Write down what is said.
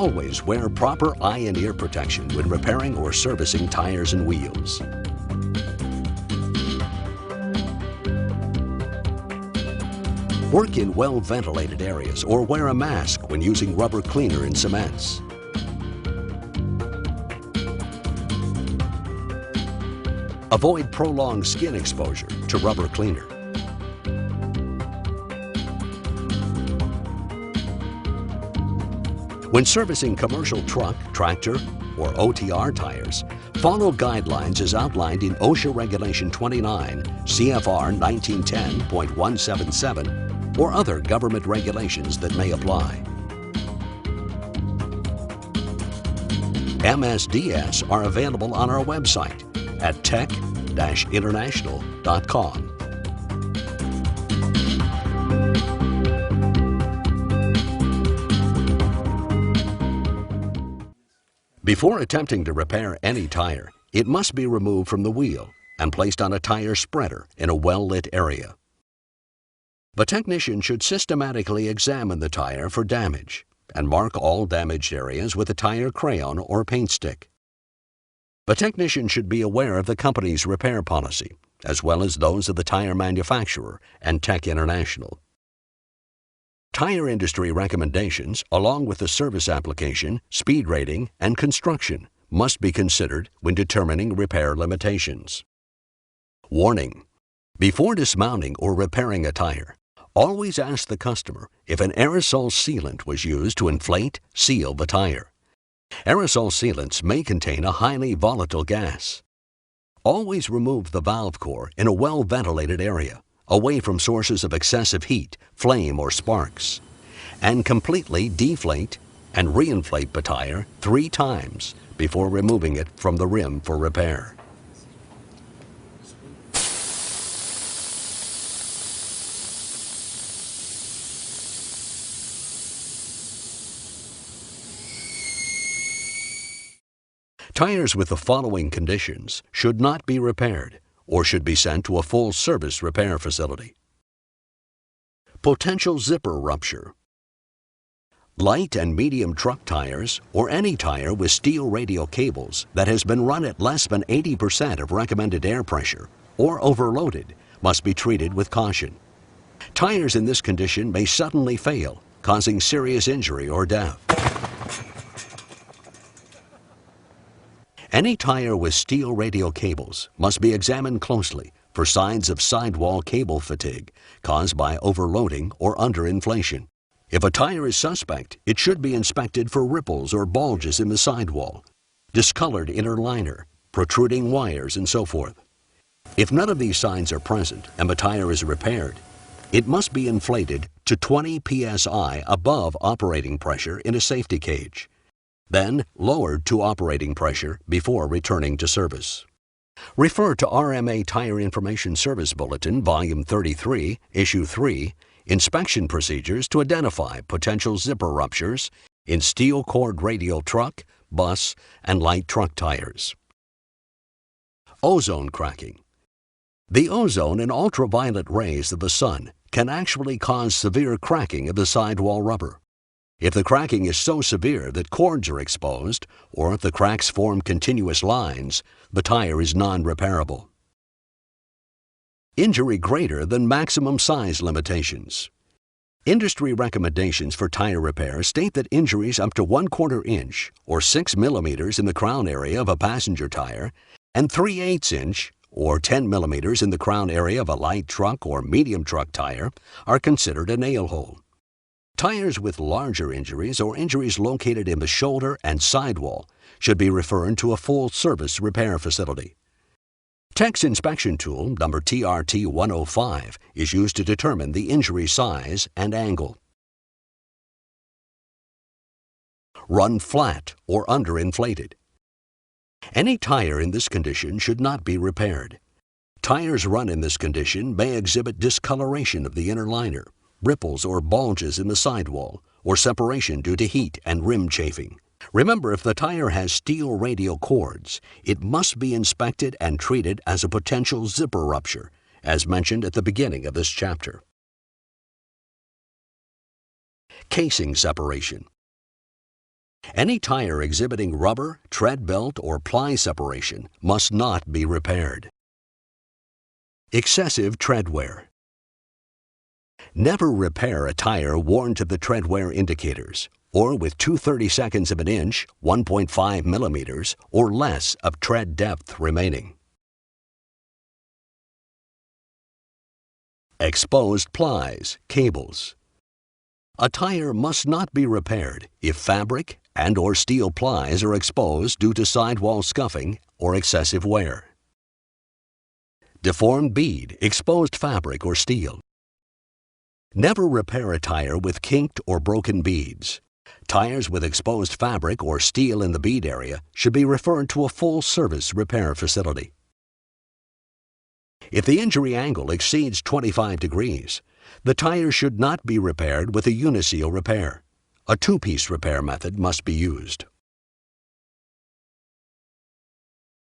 Always wear proper eye and ear protection when repairing or servicing tires and wheels. Work in well-ventilated areas or wear a mask when using rubber cleaner in cements. Avoid prolonged skin exposure to rubber cleaner. When servicing commercial truck, tractor, or OTR tires, follow guidelines as outlined in OSHA Regulation 29, CFR 1910.177, or other government regulations that may apply. MSDS are available on our website at tech-international.com. Before attempting to repair any tire, it must be removed from the wheel and placed on a tire spreader in a well-lit area. The technician should systematically examine the tire for damage and mark all damaged areas with a tire crayon or paint stick. The technician should be aware of the company's repair policy, as well as those of the tire manufacturer and Tech International. Tire industry recommendations, along with the service application, speed rating, and construction, must be considered when determining repair limitations. Warning: before dismounting or repairing a tire, always ask the customer if an aerosol sealant was used to inflate, seal the tire. Aerosol sealants may contain a highly volatile gas. Always remove the valve core in a well-ventilated area, away from sources of excessive heat, flame, or sparks, and completely deflate and reinflate the tire 3 times before removing it from the rim for repair. Tires with the following conditions should not be repaired or should be sent to a full-service repair facility. Potential zipper rupture. Light and medium truck tires or any tire with steel radial cables that has been run at less than 80% of recommended air pressure or overloaded must be treated with caution. Tires in this condition may suddenly fail, causing serious injury or death. Any tire with steel radial cables must be examined closely for signs of sidewall cable fatigue caused by overloading or underinflation. If a tire is suspect, it should be inspected for ripples or bulges in the sidewall, discolored inner liner, protruding wires, and so forth. If none of these signs are present and the tire is repaired, it must be inflated to 20 psi above operating pressure in a safety cage, then lowered to operating pressure before returning to service. Refer to RMA Tire Information Service Bulletin, Volume 33, Issue 3, Inspection Procedures to identify potential zipper ruptures in steel cord radial truck, bus, and light truck tires. Ozone cracking. The ozone and ultraviolet rays of the sun can actually cause severe cracking of the sidewall rubber. If the cracking is so severe that cords are exposed, or if the cracks form continuous lines, the tire is non-repairable. Injury greater than maximum size limitations. Industry recommendations for tire repair state that injuries up to 1/4 inch or 6 millimeters in the crown area of a passenger tire and 3/8 inch or 10 millimeters in the crown area of a light truck or medium truck tire are considered a nail hole. Tires with larger injuries or injuries located in the shoulder and sidewall should be referred to a full-service repair facility. Tech's inspection tool, number TRT-105, is used to determine the injury size and angle. Run flat or underinflated. Any tire in this condition should not be repaired. Tires run in this condition may exhibit discoloration of the inner liner, ripples or bulges in the sidewall, or separation due to heat and rim chafing. Remember, if the tire has steel radial cords, it must be inspected and treated as a potential zipper rupture, as mentioned at the beginning of this chapter. Casing separation. Any tire exhibiting rubber, tread belt, or ply separation must not be repaired. Excessive tread wear. Never repair a tire worn to the tread wear indicators or with 2/32 of an inch, 1.5 millimeters, or less of tread depth remaining. Exposed plies, cables. A tire must not be repaired if fabric and/or steel plies are exposed due to sidewall scuffing or excessive wear. Deformed bead, exposed fabric, or steel. Never repair a tire with kinked or broken beads. Tires with exposed fabric or steel in the bead area should be referred to a full-service repair facility. If the injury angle exceeds 25 degrees, the tire should not be repaired with a uniseal repair. A two-piece repair method must be used.